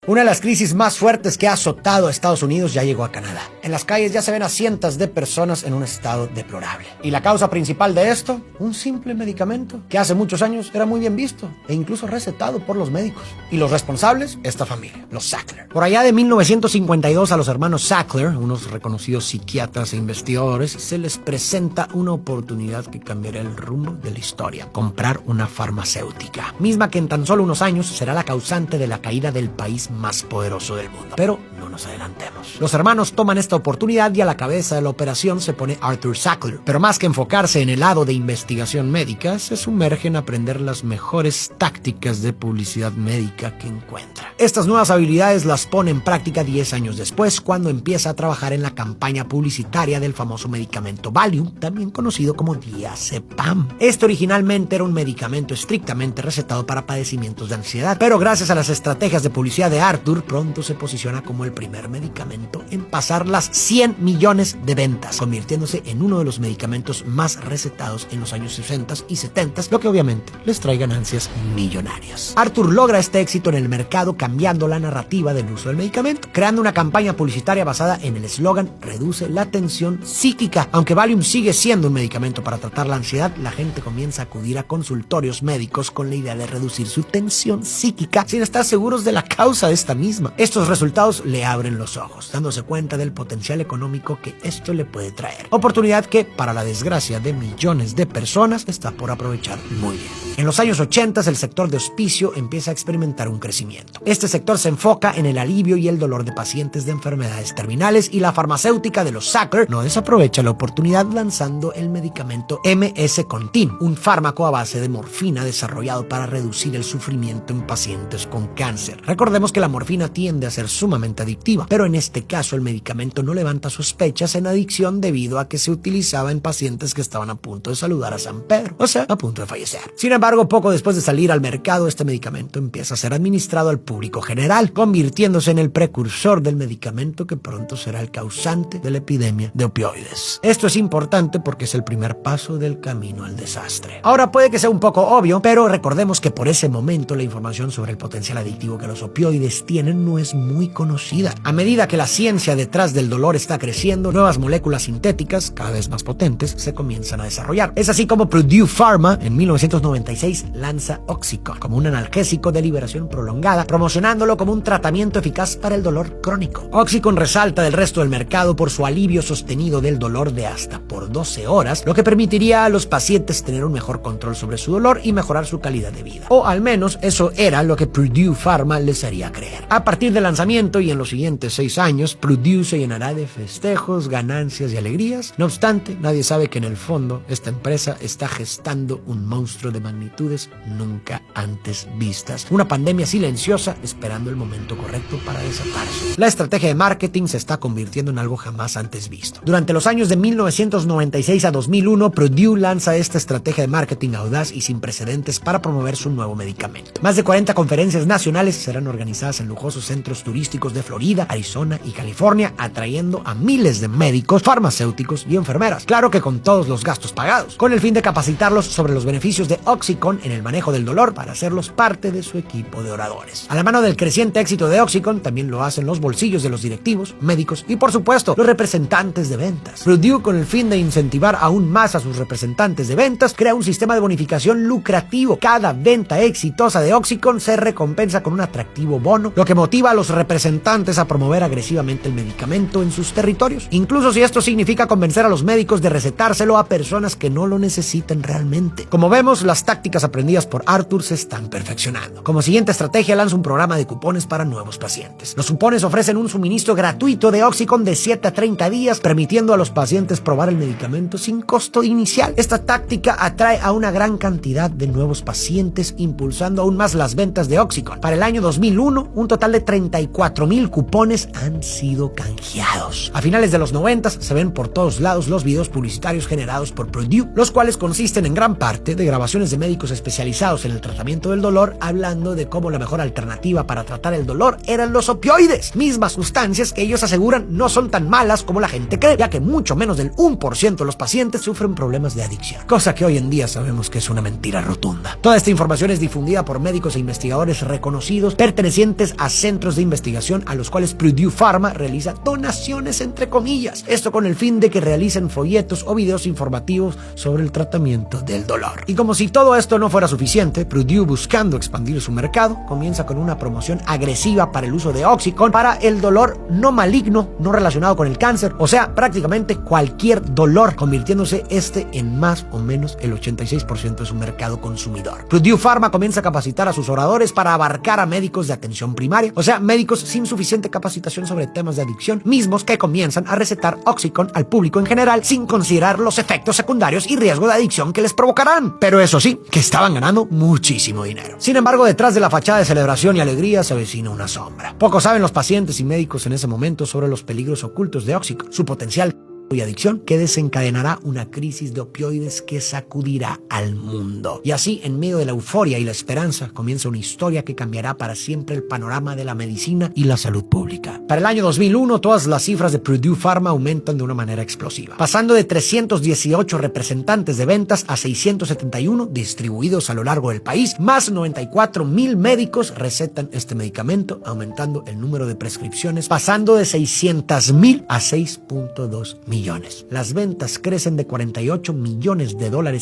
Una de las crisis más fuertes que ha azotado a Estados Unidos ya llegó a Canadá. En las calles ya se ven a cientos de personas en un estado deplorable. ¿Y la causa principal de esto? Un simple medicamento que hace muchos años era muy bien visto e incluso recetado por los médicos. Y los responsables, esta familia, los Sackler. Por allá de 1952 a los hermanos Sackler, unos reconocidos psiquiatras e investigadores, se les presenta una oportunidad que cambiará el rumbo de la historia. Comprar una farmacéutica, misma que en tan solo unos años será la causante de la caída del país más poderoso del mundo. Pero no nos adelantemos. Los hermanos toman esta oportunidad y a la cabeza de la operación se pone Arthur Sackler. Pero más que enfocarse en el lado de investigación médica, se sumerge en aprender las mejores tácticas de publicidad médica que encuentra. Estas nuevas habilidades las pone en práctica 10 años después, cuando empieza a trabajar en la campaña publicitaria del famoso medicamento Valium, también conocido como diazepam. Este originalmente era un medicamento estrictamente recetado para padecimientos de ansiedad, pero gracias a las estrategias de publicidad de Arthur, pronto se posiciona como el primer medicamento en pasar las 100 millones de ventas, convirtiéndose en uno de los medicamentos más recetados en los años 60 y 70, lo que obviamente les trae ganancias millonarias. Arthur logra este éxito en el mercado cambiando la narrativa del uso del medicamento, creando una campaña publicitaria basada en el eslogan "reduce la tensión psíquica". Aunque Valium sigue siendo un medicamento para tratar la ansiedad, la gente comienza a acudir a consultorios médicos con la idea de reducir su tensión psíquica sin estar seguros de la causa de esta misma. Estos resultados le abren los ojos, dándose cuenta del potencial económico que esto le puede traer. Oportunidad que, para la desgracia de millones de personas, está por aprovechar muy bien. En los años 80, el sector de hospicio empieza a experimentar un crecimiento. Este sector se enfoca en el alivio y el dolor de pacientes de enfermedades terminales, y la farmacéutica de los Sackler no desaprovecha la oportunidad lanzando el medicamento MS-Contin, un fármaco a base de morfina desarrollado para reducir el sufrimiento en pacientes con cáncer. Recordemos que la morfina tiende a ser sumamente adictiva, pero en este caso el medicamento no levanta sospechas en adicción debido a que se utilizaba en pacientes que estaban a punto de saludar a San Pedro, o sea, a punto de fallecer. Sin embargo, poco después de salir al mercado, este medicamento empieza a ser administrado al público general, convirtiéndose en el precursor del medicamento que pronto será el causante de la epidemia de opioides. Esto es importante porque es el primer paso del camino al desastre. Ahora puede que sea un poco obvio, pero recordemos que por ese momento la información sobre el potencial adictivo que los opioides tienen no es muy conocida. A medida que la ciencia detrás del dolor está creciendo, nuevas moléculas sintéticas, cada vez más potentes, se comienzan a desarrollar. Es así como Purdue Pharma en 1996 lanza Oxycontin como un analgésico de liberación prolongada, promocionándolo como un tratamiento eficaz para el dolor crónico. Oxycontin resalta del resto del mercado por su alivio sostenido del dolor de hasta por 12 horas, lo que permitiría a los pacientes tener un mejor control sobre su dolor y mejorar su calidad de vida. O al menos eso era lo que Purdue Pharma les haría creer. A partir del lanzamiento y en los siguientes 6 años, Purdue se llenará de festejos, ganancias y alegrías. No obstante, nadie sabe que en el fondo esta empresa está gestando un monstruo de magnitudes nunca antes vistas. Una pandemia silenciosa esperando el momento correcto para desatarse. La estrategia de marketing se está convirtiendo en algo jamás antes visto. Durante los años de 1996 a 2001, Purdue lanza esta estrategia de marketing audaz y sin precedentes para promover su nuevo medicamento. Más de 40 conferencias nacionales serán organizadas en lujosos centros turísticos de Florida, Arizona y California, atrayendo a miles de médicos, farmacéuticos y enfermeras. Claro que con todos los gastos pagados, con el fin de capacitarlos sobre los beneficios de Oxycontin en el manejo del dolor para hacerlos parte de su equipo de oradores. A la mano del creciente éxito de Oxycontin, también lo hacen los bolsillos de los directivos, médicos y, por supuesto, los representantes de ventas. Purdue, con el fin de incentivar aún más a sus representantes de ventas, crea un sistema de bonificación lucrativo. Cada venta exitosa de Oxycontin se recompensa con un atractivo bono, lo que motiva a los representantes a promover agresivamente el medicamento en sus territorios, incluso si esto significa convencer a los médicos de recetárselo a personas que no lo necesitan realmente. Como vemos, las tácticas aprendidas por Arthur se están perfeccionando. Como siguiente estrategia, lanza un programa de cupones para nuevos pacientes. Los cupones ofrecen un suministro gratuito de Oxycontin de 7 a 30 días, permitiendo a los pacientes probar el medicamento sin costo inicial. Esta táctica atrae a una gran cantidad de nuevos pacientes, impulsando aún más las ventas de Oxycontin. Para el año 2001, un total de 34,000 cupones han sido canjeados. A finales de los 90 se ven por todos lados los videos publicitarios generados por Purdue, los cuales consisten en gran parte de grabaciones de médicos médicos especializados en el tratamiento del dolor hablando de cómo la mejor alternativa para tratar el dolor eran los opioides, mismas sustancias que ellos aseguran no son tan malas como la gente cree, ya que mucho menos del 1% de los pacientes sufren problemas de adicción, cosa que hoy en día sabemos que es una mentira rotunda. Toda esta información es difundida por médicos e investigadores reconocidos pertenecientes a centros de investigación a los cuales Purdue Pharma realiza donaciones entre comillas, esto con el fin de que realicen folletos o videos informativos sobre el tratamiento del dolor. Y como si todo esto no fuera suficiente, Purdue, buscando expandir su mercado, comienza con una promoción agresiva para el uso de Oxycontin para el dolor no maligno, no relacionado con el cáncer, o sea, prácticamente cualquier dolor, convirtiéndose en más o menos el 86% de su mercado consumidor. Purdue Pharma comienza a capacitar a sus oradores para abarcar a médicos de atención primaria, o sea, médicos sin suficiente capacitación sobre temas de adicción, mismos que comienzan a recetar Oxycontin al público en general sin considerar los efectos secundarios y riesgo de adicción que les provocarán. Pero eso sí, que estaban ganando muchísimo dinero. Sin embargo, detrás de la fachada de celebración y alegría se avecina una sombra. Poco saben los pacientes y médicos en ese momento sobre los peligros ocultos de Oxycontin, su potencial y adicción que desencadenará una crisis de opioides que sacudirá al mundo. Y así, en medio de la euforia y la esperanza, comienza una historia que cambiará para siempre el panorama de la medicina y la salud pública. Para el año 2001, todas las cifras de Purdue Pharma aumentan de una manera explosiva, pasando de 318 representantes de ventas a 671 distribuidos a lo largo del país, más 94,000 médicos recetan este medicamento, aumentando el número de prescripciones, pasando de 600,000 a 6.2 millones. Las ventas crecen de $48 millones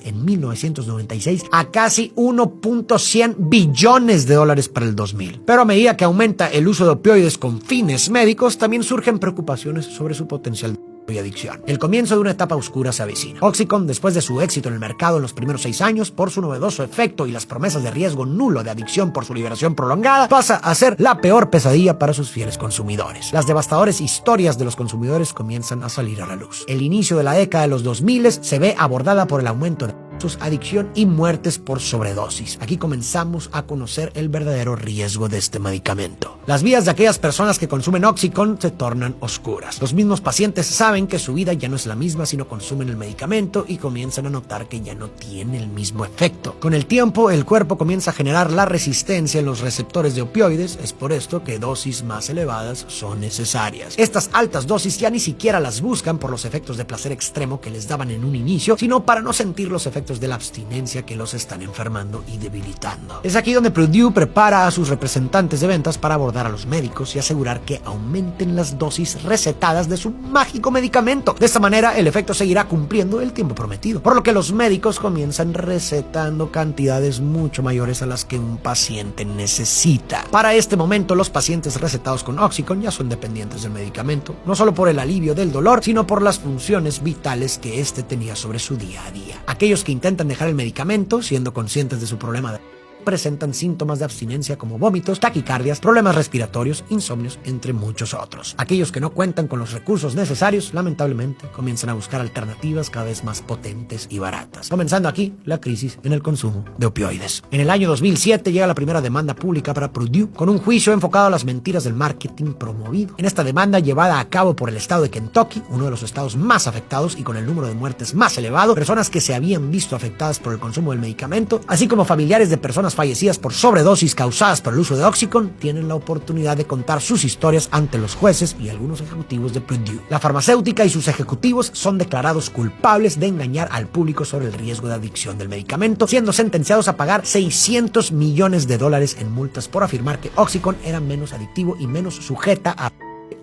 en 1996 a casi 1.100 billones de dólares para el 2000. Pero a medida que aumenta el uso de opioides con fines médicos, también surgen preocupaciones sobre su potencial y adicción. El comienzo de una etapa oscura se avecina. Oxycontin, después de su éxito en el mercado en los primeros 6 años, por su novedoso efecto y las promesas de riesgo nulo de adicción por su liberación prolongada, pasa a ser la peor pesadilla para sus fieles consumidores. Las devastadoras historias de los consumidores comienzan a salir a la luz. El inicio de la década de los 2000 se ve abordada por el aumento de adicción y muertes por sobredosis. Aquí comenzamos a conocer el verdadero riesgo de este medicamento. Las vidas de aquellas personas que consumen Oxycontin se tornan oscuras. Los mismos pacientes saben que su vida ya no es la misma si no consumen el medicamento y comienzan a notar que ya no tiene el mismo efecto. Con el tiempo, el cuerpo comienza a generar la resistencia en los receptores de opioides. Es por esto que dosis más elevadas son necesarias. Estas altas dosis ya ni siquiera las buscan por los efectos de placer extremo que les daban en un inicio, sino para no sentir los efectos de la abstinencia que los están enfermando y debilitando. Es aquí donde Purdue prepara a sus representantes de ventas para abordar a los médicos y asegurar que aumenten las dosis recetadas de su mágico medicamento. De esta manera, el efecto seguirá cumpliendo el tiempo prometido, por lo que los médicos comienzan recetando cantidades mucho mayores a las que un paciente necesita. Para este momento, los pacientes recetados con Oxycontin ya son dependientes del medicamento, no solo por el alivio del dolor, sino por las funciones vitales que este tenía sobre su día a día. Aquellos que intentan dejar el medicamento, siendo conscientes de su problema presentan síntomas de abstinencia como vómitos, taquicardias, problemas respiratorios, insomnios, entre muchos otros. Aquellos que no cuentan con los recursos necesarios, lamentablemente, comienzan a buscar alternativas cada vez más potentes y baratas, comenzando aquí la crisis en el consumo de opioides. En el año 2007 llega la primera demanda pública para Purdue, con un juicio enfocado a las mentiras del marketing promovido. En esta demanda, llevada a cabo por el estado de Kentucky, uno de los estados más afectados y con el número de muertes más elevado, personas que se habían visto afectadas por el consumo del medicamento, así como familiares de personas fallecidas por sobredosis causadas por el uso de Oxycontin, tienen la oportunidad de contar sus historias ante los jueces y algunos ejecutivos de Purdue. La farmacéutica y sus ejecutivos son declarados culpables de engañar al público sobre el riesgo de adicción del medicamento, siendo sentenciados a pagar $600 millones en multas por afirmar que Oxycontin era menos adictivo y menos sujeta a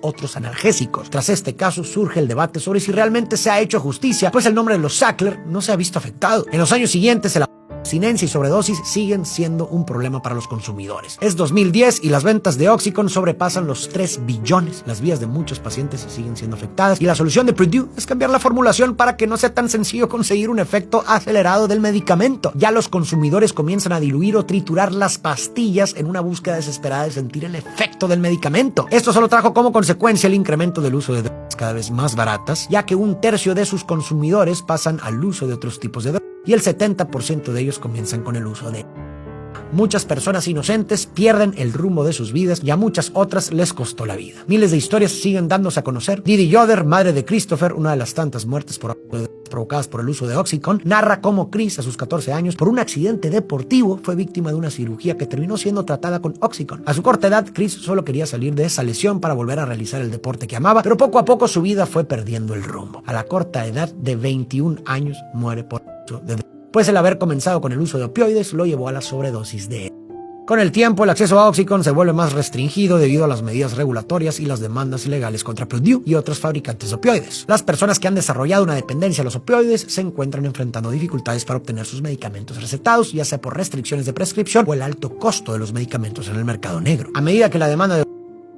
otros analgésicos. Tras este caso surge el debate sobre si realmente se ha hecho justicia, pues el nombre de los Sackler no se ha visto afectado. En los años siguientes, la abstinencia y sobredosis siguen siendo un problema para los consumidores. Es 2010 y las ventas de Oxycontin sobrepasan los 3 billones. Las vidas de muchos pacientes siguen siendo afectadas y la solución de Purdue es cambiar la formulación para que no sea tan sencillo conseguir un efecto acelerado del medicamento. Ya los consumidores comienzan a diluir o triturar las pastillas en una búsqueda desesperada de sentir el efecto del medicamento. Esto solo trajo como consecuencia el incremento del uso de drogas cada vez más baratas, ya que 1/3 de sus consumidores pasan al uso de otros tipos de drogas y el 70% de ellos comienzan con el uso de Muchas personas inocentes pierden el rumbo de sus vidas y a muchas otras les costó la vida. Miles de historias siguen dándose a conocer. Didi Yoder, madre de Christopher, una de las tantas muertes provocadas por el uso de Oxycontin, narra cómo Chris, a sus 14 años, por un accidente deportivo, fue víctima de una cirugía que terminó siendo tratada con Oxycontin. A su corta edad, Chris solo quería salir de esa lesión para volver a realizar el deporte que amaba, pero poco a poco su vida fue perdiendo el rumbo. A la corta edad de 21 años muere por uso de drogas. Pues el haber comenzado con el uso de opioides lo llevó a la sobredosis de él. Con el tiempo, el acceso a Oxycontin se vuelve más restringido debido a las medidas regulatorias y las demandas ilegales contra Purdue y otros fabricantes de opioides. Las personas que han desarrollado una dependencia a los opioides se encuentran enfrentando dificultades para obtener sus medicamentos recetados, ya sea por restricciones de prescripción o el alto costo de los medicamentos en el mercado negro. A medida que la demanda de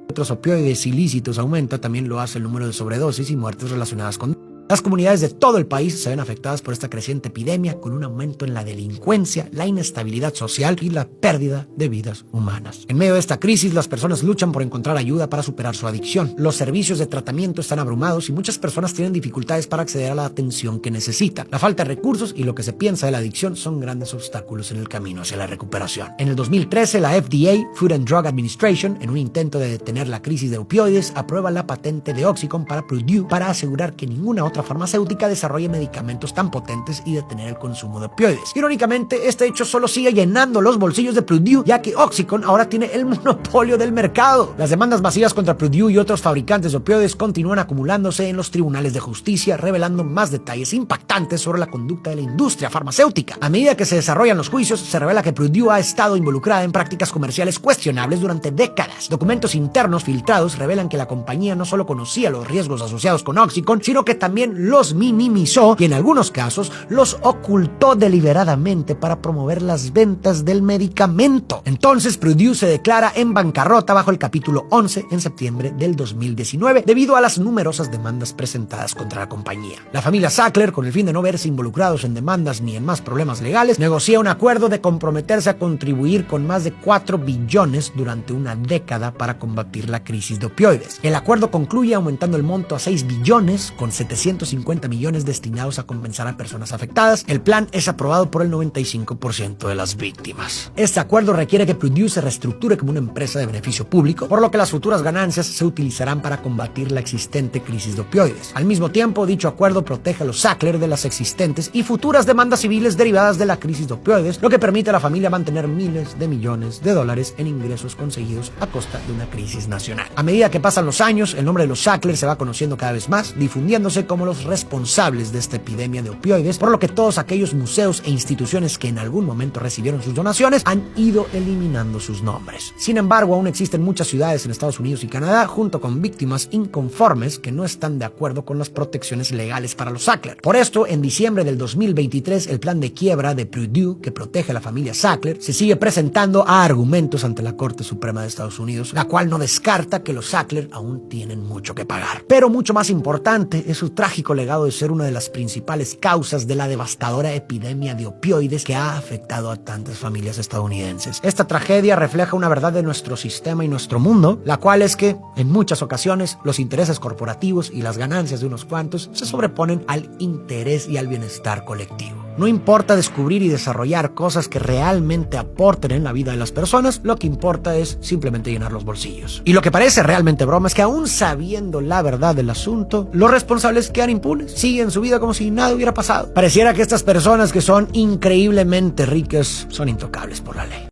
otros opioides ilícitos aumenta, también lo hace el número de sobredosis y muertes relacionadas con las comunidades de todo el país se ven afectadas por esta creciente epidemia, con un aumento en la delincuencia, la inestabilidad social y la pérdida de vidas humanas. En medio de esta crisis, las personas luchan por encontrar ayuda para superar su adicción. Los servicios de tratamiento están abrumados y muchas personas tienen dificultades para acceder a la atención que necesitan. La falta de recursos y lo que se piensa de la adicción son grandes obstáculos en el camino hacia la recuperación. En el 2013, la FDA, Food and Drug Administration, en un intento de detener la crisis de opioides, aprueba la patente de Oxycontin para Purdue para asegurar que ninguna otra farmacéutica desarrolle medicamentos tan potentes y detener el consumo de opioides. Irónicamente, este hecho solo sigue llenando los bolsillos de Purdue, ya que Oxycontin ahora tiene el monopolio del mercado. Las demandas masivas contra Purdue y otros fabricantes de opioides continúan acumulándose en los tribunales de justicia, revelando más detalles impactantes sobre la conducta de la industria farmacéutica. A medida que se desarrollan los juicios, se revela que Purdue ha estado involucrada en prácticas comerciales cuestionables durante décadas. Documentos internos filtrados revelan que la compañía no solo conocía los riesgos asociados con Oxycontin, sino que también los minimizó y en algunos casos los ocultó deliberadamente para promover las ventas del medicamento. Entonces Purdue se declara en bancarrota bajo el capítulo 11 en septiembre del 2019 debido a las numerosas demandas presentadas contra la compañía. La familia Sackler, con el fin de no verse involucrados en demandas ni en más problemas legales, negocia un acuerdo de comprometerse a contribuir con más de 4 billones durante una década para combatir la crisis de opioides. El acuerdo concluye aumentando el monto a 6 billones con 750 millones destinados a compensar a personas afectadas. El plan es aprobado por el 95% de las víctimas. Este acuerdo requiere que Purdue se reestructure como una empresa de beneficio público, por lo que las futuras ganancias se utilizarán para combatir la existente crisis de opioides. Al mismo tiempo, dicho acuerdo protege a los Sackler de las existentes y futuras demandas civiles derivadas de la crisis de opioides, lo que permite a la familia mantener miles de millones de dólares en ingresos conseguidos a costa de una crisis nacional. A medida que pasan los años, el nombre de los Sackler se va conociendo cada vez más, difundiéndose como los responsables de esta epidemia de opioides, por lo que todos aquellos museos e instituciones que en algún momento recibieron sus donaciones han ido eliminando sus nombres. Sin embargo, aún existen muchas ciudades en Estados Unidos y Canadá, junto con víctimas inconformes que no están de acuerdo con las protecciones legales para los Sackler. Por esto, en diciembre del 2023, el plan de quiebra de Purdue, que protege a la familia Sackler, se sigue presentando a argumentos ante la Corte Suprema de Estados Unidos, la cual no descarta que los Sackler aún tienen mucho que pagar. Pero mucho más importante es su trágico legado de ser una de las principales causas de la devastadora epidemia de opioides que ha afectado a tantas familias estadounidenses. Esta tragedia refleja una verdad de nuestro sistema y nuestro mundo, la cual es que, en muchas ocasiones, los intereses corporativos y las ganancias de unos cuantos se sobreponen al interés y al bienestar colectivo. No importa descubrir y desarrollar cosas que realmente aporten en la vida de las personas, lo que importa es simplemente llenar los bolsillos. Y lo que parece realmente broma es que aún sabiendo la verdad del asunto, los responsables quedan impunes, siguen su vida como si nada hubiera pasado. Pareciera que estas personas que son increíblemente ricas son intocables por la ley.